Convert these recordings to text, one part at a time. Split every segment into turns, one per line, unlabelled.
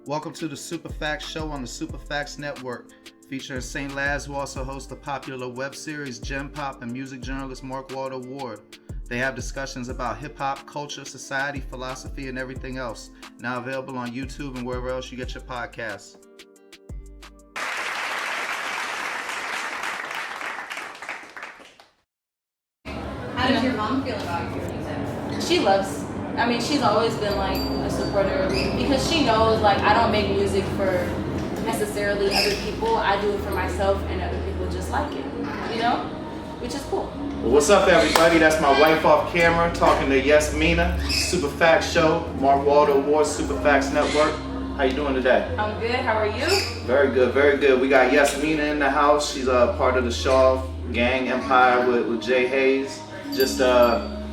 Welcome to the Super Facts Show on the Super Facts Network, featuring St. Laz, who also hosts the popular web series Gem Pop, and music journalist Mark Walter Ward. They have discussions about hip-hop, culture, society, philosophy, and everything else. Now available on YouTube and wherever else you get your podcasts.
How does your mom feel about your music?
She loves. I mean, she's always been like a supporter of me because she knows like I don't make music for necessarily other people. I do it for myself, and other people just like it, you know, which is cool.
Well, what's up, everybody? That's my wife off camera talking to Yasmeena, Super Facts Show, Mark Walter Ward, Super Facts Network. How you doing today?
I'm good. How are you?
Very good, very good. We got Yasmeena in the house. She's a part of the ShowOff gang empire with J-Haze. Just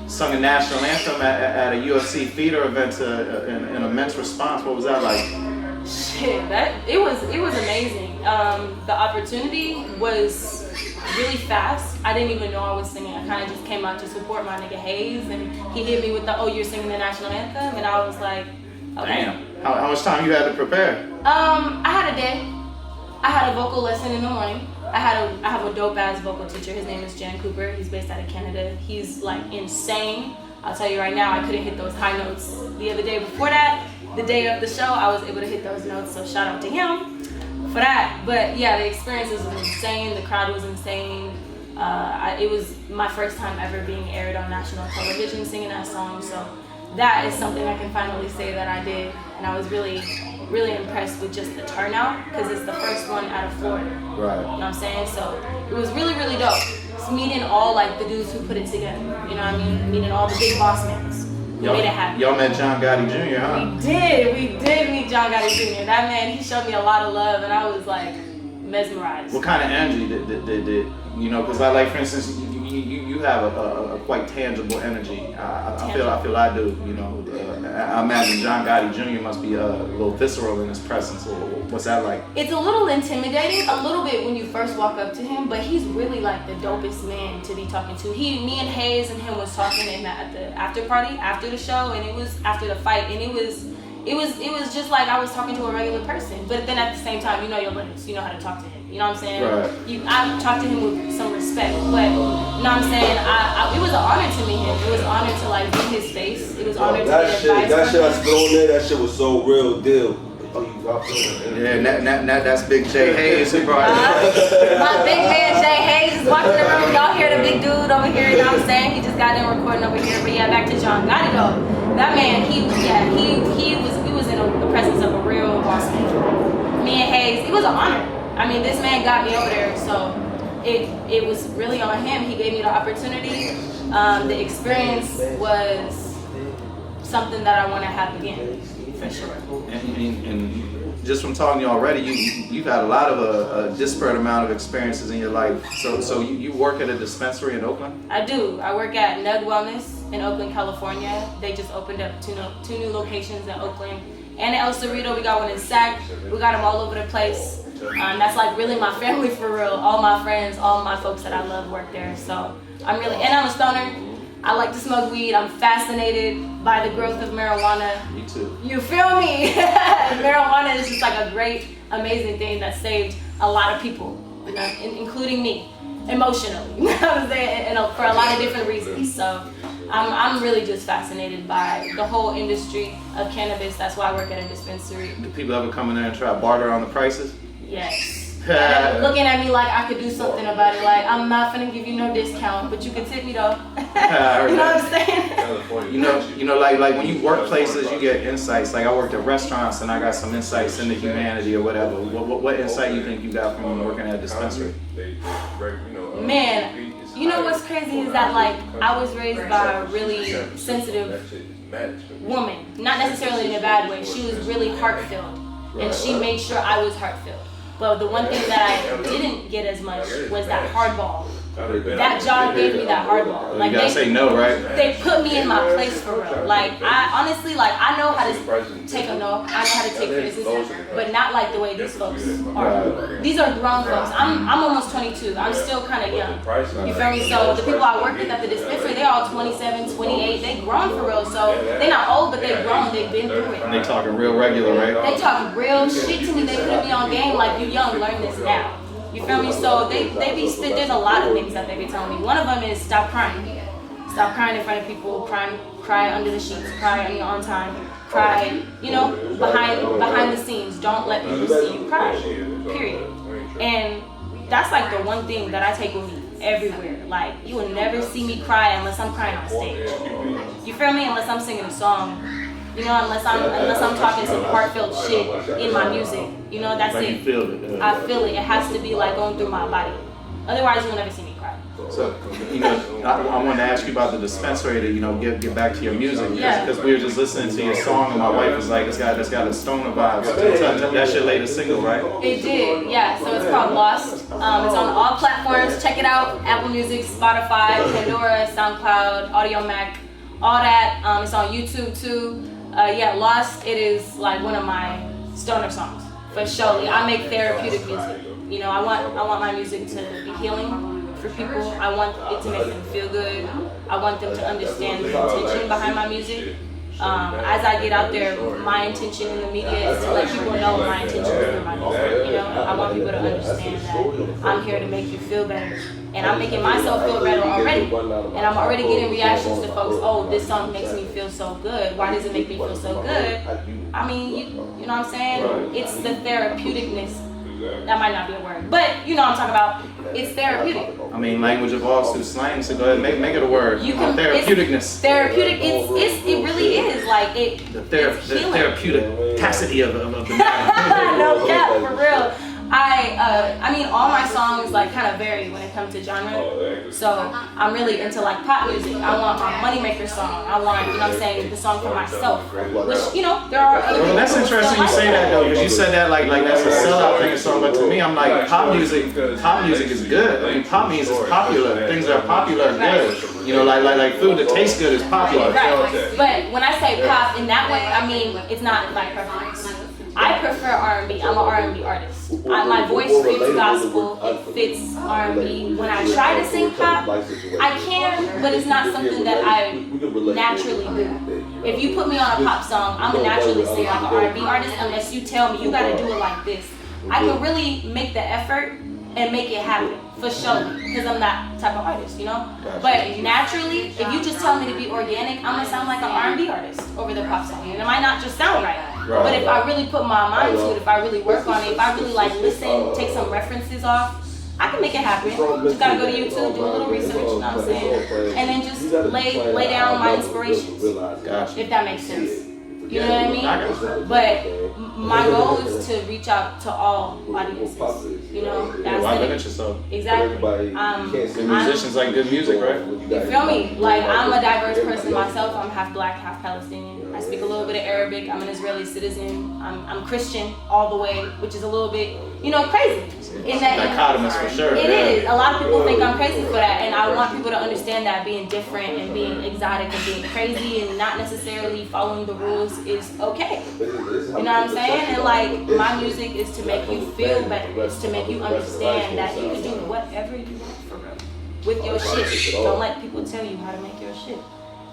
sung a national anthem at a UFC theater event in immense response. What was that like?
Shit, it was amazing. The opportunity was really fast. I didn't even know I was singing. I kind of just came out to support my nigga Hayes, and he hit me with the, "Oh, you're singing the national anthem," and I was like, okay.
Damn. How much time you had to prepare?
I had a day. I had a vocal lesson in the morning. I have a dope ass vocal teacher. His name is Jan Cooper. He's based out of Canada. He's like insane. I'll tell you right now, I couldn't hit those high notes the other day. Before that, the day of the show, I was able to hit those notes. So shout out to him for that. But yeah, the experience was insane. The crowd was insane. It was my first time ever being aired on national television singing that song. So that is something I can finally say that I did. And I was really, really impressed with just the turnout because it's the first one out of Florida.
Right.
You know what I'm saying? So it was really, really dope. Just meeting all like the dudes who put it together. You know what I mean? Meeting all the big boss men. We made it happen.
Y'all met John Gotti Jr., huh?
We did meet John Gotti Jr. That man, he showed me a lot of love, and I was like mesmerized.
What kind of energy did you know? Because I like, for instance, you have a quite tangible energy. I feel I do. You know, I imagine John Gotti Jr. must be a little visceral in his presence. What's that like?
It's a little intimidating, a little bit when you first walk up to him, but he's really like the dopest man to be talking to. Me and Hayes and him was talking at the after party after the show, and it was after the fight, and it was just like I was talking to a regular person. But then at the same time, you know your limits. You know how to talk to him. You know what I'm saying?
Right.
I talked to him with some respect, but you know what I'm saying? It was an honor to meet him. It was an honor to like be his face. It was an honor to get advice.
That shit I spit on there, that shit was so real deal.
Yeah, that's Big J-Haze who brought it.
My big man J-Haze is walking the room. Y'all hear the big dude over here, you know what I'm saying? He just got in recording over here. But yeah, back to John Gotti though. That man, he was in the presence of a real boss man. Me and Hayes, it was an honor. I mean, this man got me over there, so it was really on him. He gave me the opportunity. The experience was something that I want to have again, for sure.
And just from talking to you already, you've had a lot of a disparate amount of experiences in your life. So you work at a dispensary in Oakland?
I do. I work at Nug Wellness in Oakland, California. They just opened up two new locations in Oakland and in El Cerrito. We got one in Sac. We got them all over the place. That's like really my family for real. All my friends, all my folks that I love work there. So I'm a stoner. I like to smoke weed. I'm fascinated by the growth of marijuana.
Me too.
You feel me? Marijuana is just like a great, amazing thing that saved a lot of people, you know, including me, emotionally. You know what I'm saying? And for a lot of different reasons. So I'm really just fascinated by the whole industry of cannabis. That's why I work at a dispensary.
Do people ever come in there and try to barter on the prices?
Yes. Looking at me like I could do something about it. Like, I'm not gonna give you no discount, but you could tip me though. You know what I'm saying?
You know, like when you work places, you get insights. Like I worked at restaurants and I got some insights into humanity or whatever. What insight you think you got from working at a dispensary?
Man, you know what's crazy is that like I was raised by a really sensitive woman. Not necessarily in a bad way. She was really heart-filled. And she made sure I was heart-filled. But the one thing that I didn't get as much was that hardball. That job gave me that hardball.
Like you gotta say no, right?
They put me in my place for real. Like I honestly, like, I know how to take a no. I know how to take criticism, but not like the way these folks are. These are grown folks. I'm almost 22. I'm still kind of young. You feel me? So the people I work with at the dispensary, they're all 27, 28. They grown for real. So they're not old, but they grown. They've been through it.
And they talking real regular, right?
They talk real shit to me. They put me on game like, you young, learn this now. You feel me? So they be spit. There's a lot of things that they be telling me. One of them is stop crying. Stop crying in front of people. Cry under the sheets. Cry on your own time. Cry, you know, behind the scenes. Don't let people see you cry. Period. And that's like the one thing that I take with me everywhere. Like, you will never see me cry unless I'm crying on stage. You feel me? Unless I'm singing a song. You know, unless I'm talking some heartfelt shit in my music. You know, that's
like
it.
You feel it. Yeah.
I feel it. It has to be like going through my body. Otherwise, you'll never see me cry.
So, you know, I wanted to ask you about the dispensary to, you know, get back to your music.
Yeah.
Because we were just listening to your song and my wife was like, it's got a stoner vibe. So that's your latest single, right?
It did, yeah. So it's called Lost. It's on all platforms. Check it out. Apple Music, Spotify, Pandora, SoundCloud, Audio Mac, all that. It's on YouTube too. Yeah, Lost. It is like one of my stoner songs for surely. I make therapeutic music. You know, I want my music to be healing for people. I want it to make them feel good. I want them to understand the intention behind my music. As I get out there, my intention in the media is to let people know my intention is my music. You know, I want people to understand that I'm here to make you feel better. And I'm making myself feel better already. And I'm already getting reactions to folks, oh, this song makes me feel so good. Why does it make me feel so good? I mean, you know what I'm saying? It's the therapeuticness. That might not be a word, but you know what I'm talking about. It's therapeutic.
I mean, language evolves through slang, so go ahead, make it a word.
You can,
therapeuticness.
It's therapeutic. It really is like it.
The therapeutic tacity of the matter.
No cap, for real. I mean, all my songs like kind of vary when it comes to genre. So I'm really into like pop music. I want my moneymaker song. I want, you know what I'm saying, the song for myself. Which, you know, there are other people.
Well, that's interesting you say that though, because you said that like that's a sellout thing or something. But to me, I'm like, pop music is good. I mean, pop means it's popular. Things that are popular are good. You know, like food that tastes good is popular.
Right. But when I say pop in that way, I mean it's not my preference. I prefer R&B. I'm an R&B artist. My voice fits gospel. It fits R&B. When I try to sing pop, I can, but it's not something that I naturally do. If you put me on a pop song, I'm gonna naturally sing like an R&B artist unless you tell me you gotta do it like this. I can really make the effort and make it happen for sure, because I'm that type of artist, you know. But naturally, if you just tell me to be organic, I'm gonna sound like an R&B artist over the pop song, and it might not just sound right. But if I really put my mind to it, if I really work on it, if I really like listen, take some references off, I can make it happen. Just gotta go to YouTube, do a little research, you know what I'm saying, and then just lay down my inspirations, if that makes sense. You know what I mean? But my goal is to reach out to all audiences. You know, that's
why limit yourself?
Exactly.
Good musicians like good music, right?
You feel me? Like, I'm a diverse person myself. I'm half black, half Palestinian. I speak a little bit of Arabic. I'm an Israeli citizen. I'm Christian all the way, which is a little bit, you know, crazy.
Dichotomous for sure.
It is. A lot of people think I'm crazy for that, and I want people to understand that being different and being exotic and being crazy and not necessarily following the rules is okay. You know what I'm saying? And like, my music is to make you feel better. It's to make you understand that you can do whatever you want for real with your shit. Don't let people tell you how to make your shit.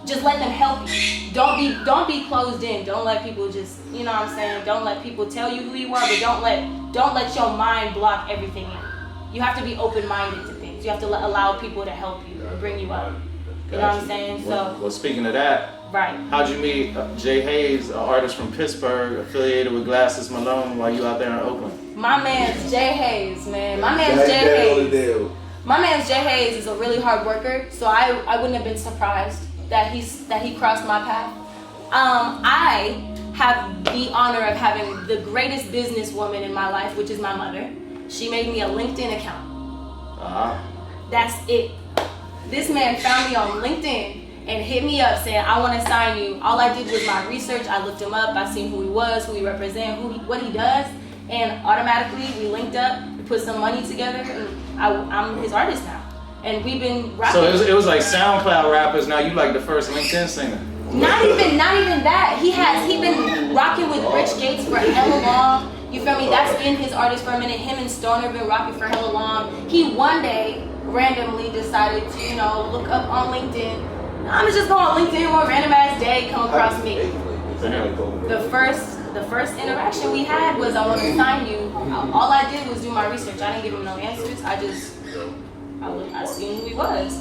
Just let them help you. Don't be closed in. Don't let people just, you know what I'm saying? Don't let people tell you who you are, but don't let your mind block everything in. You have to be open-minded to things. You have to allow people to help you and bring you up. You know what I'm saying? So.
Well, speaking of that,
right.
How'd you meet J-Haze, an artist from Pittsburgh, affiliated with Glasses Malone, while you out there in Oakland?
My man's J-Haze, man. My man's J-Haze. My man's J-Haze is a really hard worker, so I wouldn't have been surprised that he crossed my path. I have the honor of having the greatest businesswoman in my life, which is my mother. She made me a LinkedIn account. That's it. This man found me on LinkedIn and hit me up saying, I want to sign you. All I did was my research. I looked him up. I seen who he was, who he represents, what he does, and automatically we linked up, we put some money together, and I'm his artist now. And we've been rapping.
So it was like SoundCloud rappers. Now you like the first LinkedIn singer.
Not even that. He been rocking with Rich Gates for hella long. You feel me? That's been his artist for a minute. Him and Stoner been rocking for hella long. He one day randomly decided to, look up on LinkedIn. I'm just going on LinkedIn one random ass day come across me. The first interaction we had was, I want to sign you. All I did was do my research. I didn't give him no answers. I seen who he was.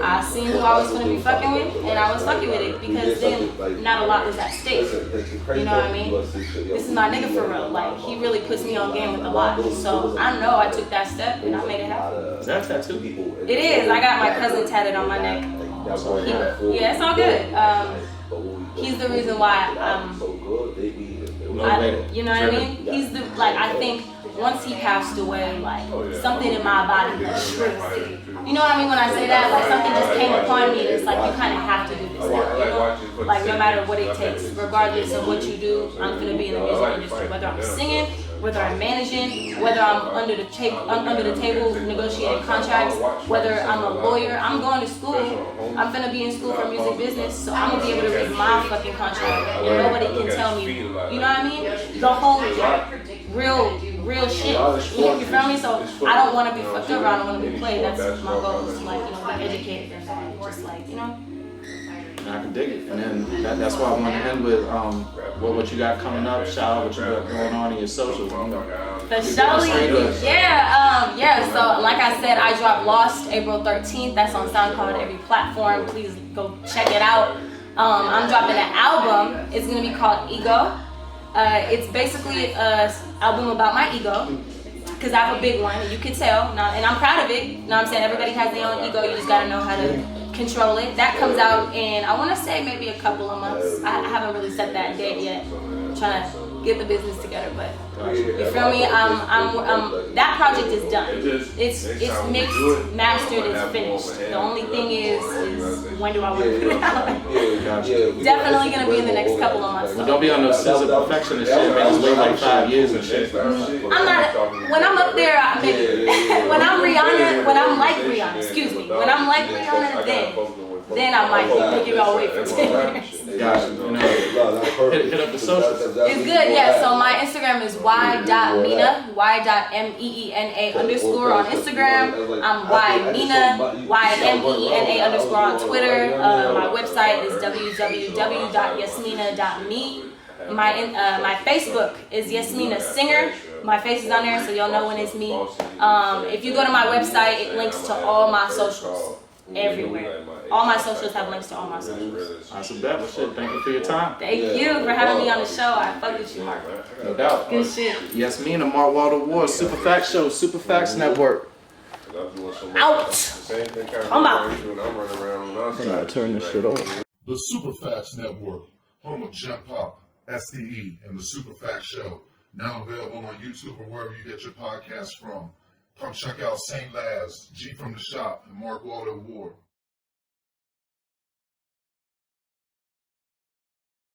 I seen who I was going to be fucking with, and I was fucking with it because then not a lot was at stake. You know what I mean? This is my nigga for real. Like, he really puts me on game with a lot. So I know I took that step and I made it happen.
Is that a tattoo?
It is. I got my cousin tatted on my neck. Yeah, it's all good. He's the reason why you know what I mean? He's the, I think once he passed away, something in my body shriveled. You know what I mean when I say that? Like, something just came upon me. It's like, you kind of have to do this now, Like, no matter what it takes, regardless of what you do, I'm gonna be in the music industry. Whether I'm singing, whether I'm managing, whether I'm under the table negotiating contracts, whether I'm a lawyer, I'm going to school. I'm gonna be in school for music business, so I'm gonna be able to read my fucking contract, and nobody can tell me. You know what I mean? The whole real shit. You feel me? So I don't want to be fucked up, or I don't want to be played. That's my goal, is to be educated and just
I can dig it. And then that's why I want to end with what you got coming up, shout out what you got going on in your socials.
The show, so like I said, I dropped Lost April 13th. That's on SoundCloud, every platform. Please go check it out. I'm dropping an album. It's gonna be called Ego. It's basically an album about my ego, because I have a big one, and you can tell, and I'm proud of it. You know what I'm saying? Everybody has their own ego, you just gotta know how to control it. That comes out in, I wanna say, maybe a couple of months. I haven't really set that date yet. I'm trying to get the business together, but you feel me? That project is done. It's mixed, mastered, it's finished. The only thing is when do I want to put it out? Definitely gonna be in the next couple of months.
Don't be on no scissor perfectionist shit, man. It's wait like 5 years and shit.
I'm not. When I'm up there, maybe. When I'm Rihanna, when I'm like Rihanna, when I'm like Rihanna, then I might make it all wait for 10 years.
Gotcha. Hit up the socials.
It's good, yeah. So my Instagram is y.meena, y.meena _. On Instagram. I'm ymeena, ymeena _ on Twitter. My website is www.yasmeena.me. My Facebook is Yasmeena Singer. My face is on there, so you'll know when it's me. If you go to my website, it links to all my socials. Everywhere. All my socials have links to all my socials.
Awesome, that was shit. Thank you for your time.
Thank you for having me on the show. I fuck with you, Mark.
No doubt.
Good shit.
Yasmeena, Mark Waldo Ward, Super Facts Show, Super Facts Network.
Out. Come out.
I gotta turn this shit over.
The Super Facts Network, home of Jump Pop, STE, and the Super Facts Show. Now available on YouTube or wherever you get your podcasts from. Come check out St. Laz, G from the Shop, and Mark Waldo Ward.